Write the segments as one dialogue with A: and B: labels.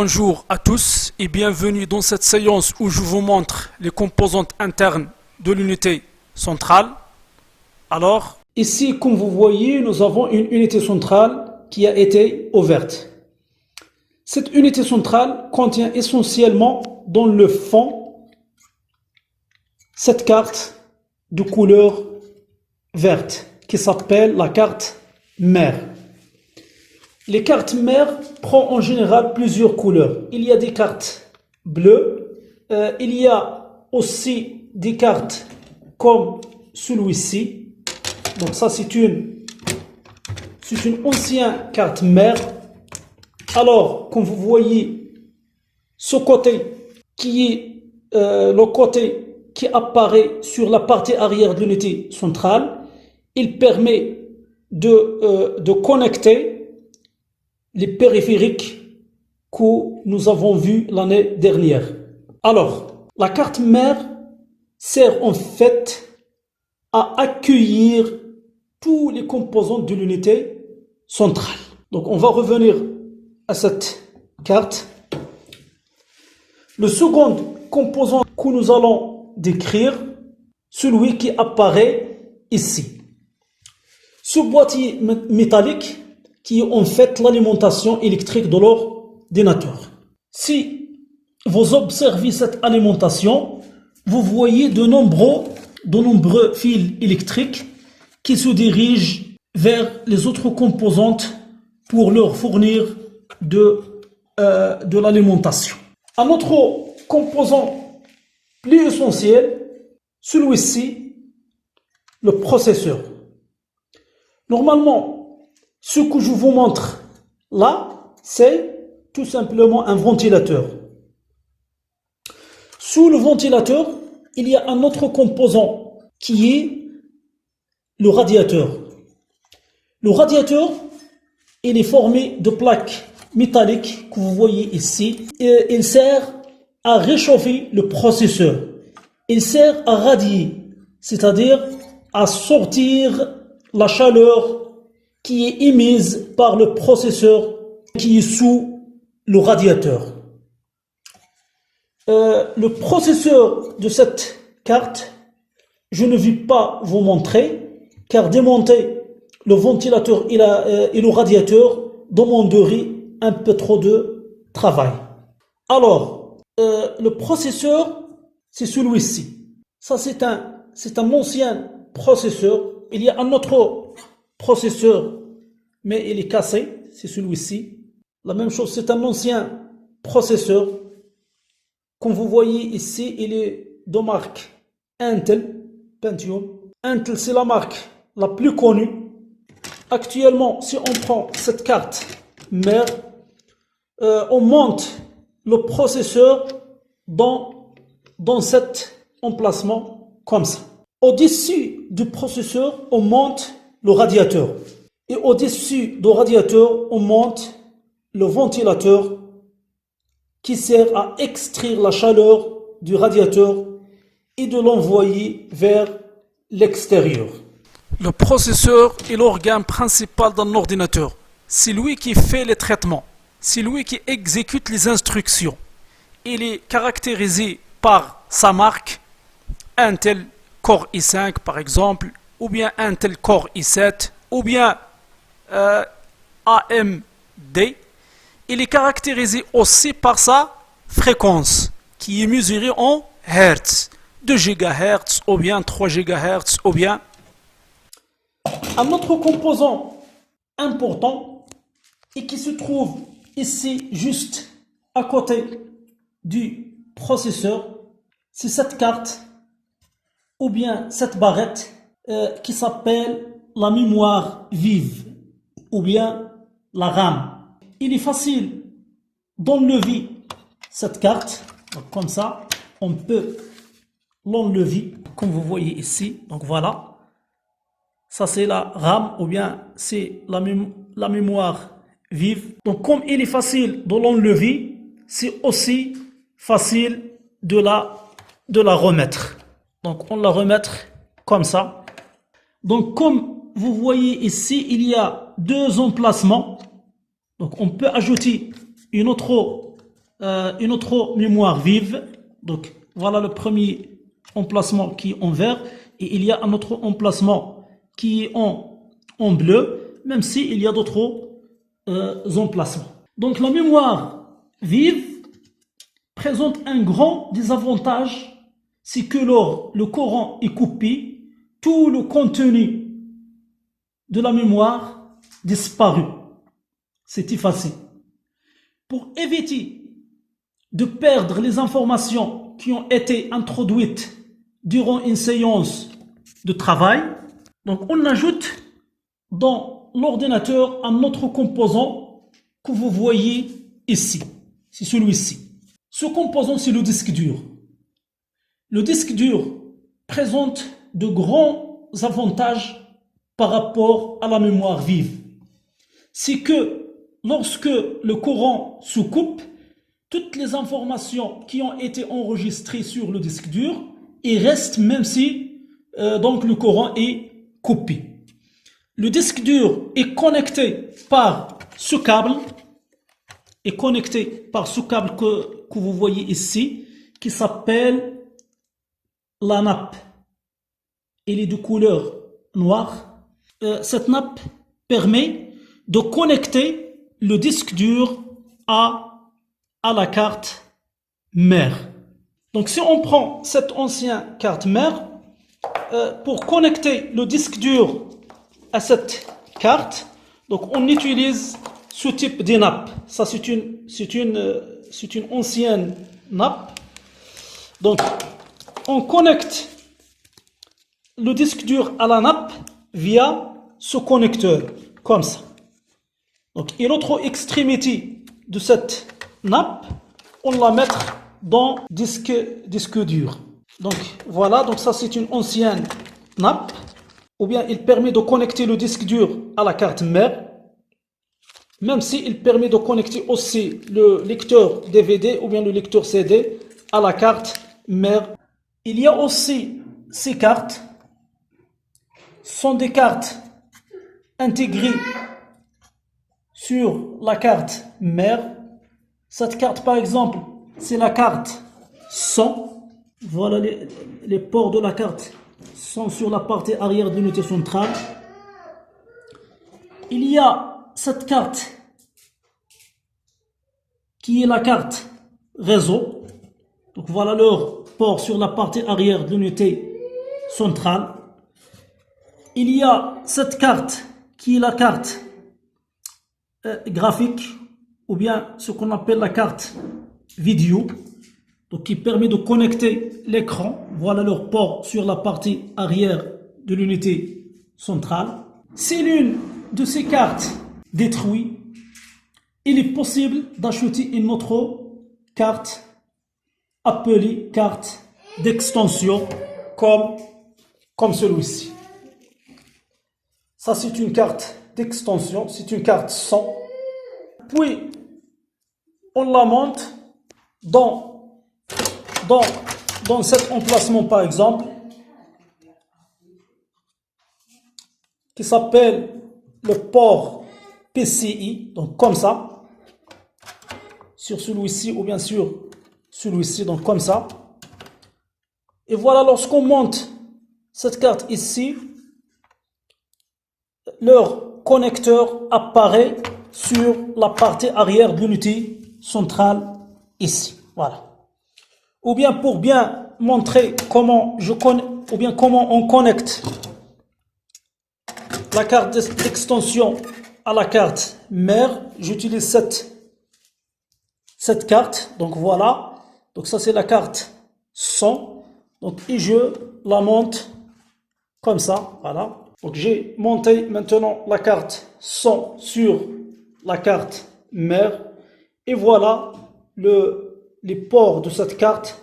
A: Bonjour à tous et bienvenue dans cette séance où je vous montre les composantes internes de l'unité centrale. Alors, ici, comme vous voyez, nous avons une unité centrale qui a été ouverte. Cette unité centrale contient essentiellement dans le fond cette carte de couleur verte qui s'appelle la carte mère. Les cartes mères prennent en général plusieurs couleurs. Il y a des cartes bleues, il y a aussi des cartes comme celui-ci. Donc ça c'est une ancienne carte mère. Alors, comme vous voyez, ce côté qui est le côté qui apparaît sur la partie arrière de l'unité centrale, il permet de connecter les périphériques que nous avons vus l'année dernière. Alors, la carte mère sert en fait à accueillir tous les composants de l'unité centrale. Donc, on va revenir à cette carte. Le second composant que nous allons décrire, celui qui apparaît ici. Ce boîtier métallique qui est en fait l'alimentation électrique de l'ordinateur. Si vous observez cette alimentation, vous voyez de nombreux fils électriques qui se dirigent vers les autres composantes pour leur fournir de l'alimentation. Un autre composant plus essentiel, celui-ci, le processeur. Normalement, ce que je vous montre là, c'est tout simplement un ventilateur. Sous le ventilateur, il y a un autre composant qui est le radiateur. Le radiateur, il est formé de plaques métalliques que vous voyez ici. Et il sert à réchauffer le processeur. Il sert à radier, c'est-à-dire à sortir la chaleur qui est émise par le processeur qui est sous le radiateur. Le processeur de cette carte, je ne vais pas vous montrer, car démonter le ventilateur et le radiateur demanderait un peu trop de travail. Alors, le processeur, c'est celui-ci. Ça, c'est un ancien processeur. Il y a un autre processeur, mais il est cassé, c'est celui-ci. La même chose, c'est un ancien processeur. Comme vous voyez ici, il est de marque Intel, Pentium. Intel, c'est la marque la plus connue. Actuellement, si on prend cette carte mère, on monte le processeur dans cet emplacement comme ça. Au-dessus du processeur, on monte le radiateur. Et au-dessus du radiateur, on monte le ventilateur qui sert à extraire la chaleur du radiateur et de l'envoyer vers l'extérieur. Le processeur est l'organe principal d'un ordinateur. C'est lui qui fait les traitements. C'est lui qui exécute les instructions. Il est caractérisé par sa marque Intel Core i5 par exemple, ou bien Intel Core i7, ou bien AMD. Il est caractérisé aussi par sa fréquence, qui est mesurée en Hertz, 2 GHz, ou bien 3 GHz, ou bien... Un autre composant important, et qui se trouve ici, juste à côté du processeur, c'est cette carte, ou bien cette barrette, qui s'appelle la mémoire vive ou bien la RAM. Il est facile d'enlever cette carte. Donc, comme ça, on peut l'enlever comme vous voyez ici. Donc voilà, ça c'est la RAM ou bien c'est la mémoire vive. Donc comme il est facile de l'enlever, c'est aussi facile de la remettre. Donc on la remettre comme ça. Donc comme vous voyez ici, il y a deux emplacements. Donc on peut ajouter une autre une autre mémoire vive. Donc voilà le premier emplacement qui est en vert et il y a un autre emplacement qui est en bleu, même s'il y a d'autres emplacements. Donc la mémoire vive présente un grand désavantage, c'est que lors le Coran est coupé, tout le contenu de la mémoire disparu. C'est effacé. Pour éviter de perdre les informations qui ont été introduites durant une séance de travail, donc on ajoute dans l'ordinateur un autre composant que vous voyez ici. C'est celui-ci. Ce composant, c'est le disque dur. Le disque dur présente de grands avantages par rapport à la mémoire vive. C'est que lorsque le Coran se coupe, toutes les informations qui ont été enregistrées sur le disque dur, ils restent même si donc le Coran est coupé. Le disque dur est connecté par ce câble, que vous voyez ici, qui s'appelle la nappe. Elle est de couleur noire. Cette nappe permet de connecter le disque dur à la carte mère. Donc si on prend cette ancienne carte mère, pour connecter le disque dur à cette carte, donc on utilise ce type de nappe. Ça c'est une ancienne nappe. Donc on connecte le disque dur à la nappe via ce connecteur, comme ça. Donc, et l'autre extrémité de cette nappe, on la met dans disque dur. Donc voilà, donc ça c'est une ancienne nappe, ou bien il permet de connecter le disque dur à la carte mère, même s'il permet de connecter aussi le lecteur DVD ou bien le lecteur CD à la carte mère. Il y a aussi ces cartes, sont des cartes intégrées sur la carte mère. Cette carte par exemple, c'est la carte 100. Voilà les ports de la carte sont sur la partie arrière de l'unité centrale. Il y a cette carte qui est la carte réseau. Donc voilà leur port sur la partie arrière de l'unité centrale. Il y a cette carte qui est la carte graphique, ou bien ce qu'on appelle la carte vidéo, donc qui permet de connecter l'écran. Voilà leur port sur la partie arrière de l'unité centrale. Si l'une de ces cartes détruite, il est possible d'acheter une autre carte appelée carte d'extension comme celui-ci. Ça c'est une carte d'extension, c'est une carte 100. Puis on la monte dans cet emplacement par exemple, qui s'appelle le port PCI, donc comme ça, sur celui-ci ou bien sur celui-ci, donc comme ça. Et voilà, lorsqu'on monte cette carte ici, leur connecteur apparaît sur la partie arrière de l'unité centrale ici. Voilà. Ou bien pour bien montrer comment on connecte la carte d'extension à la carte mère, j'utilise cette carte. Donc voilà. Donc ça c'est la carte 100. Donc et je la monte comme ça. Voilà. Donc j'ai monté maintenant la carte 100 sur la carte mère. Et voilà les ports de cette carte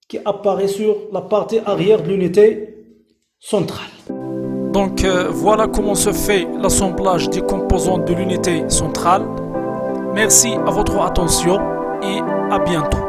A: qui apparaît sur la partie arrière de l'unité centrale. Donc voilà comment se fait l'assemblage des composants de l'unité centrale. Merci à votre attention et à bientôt.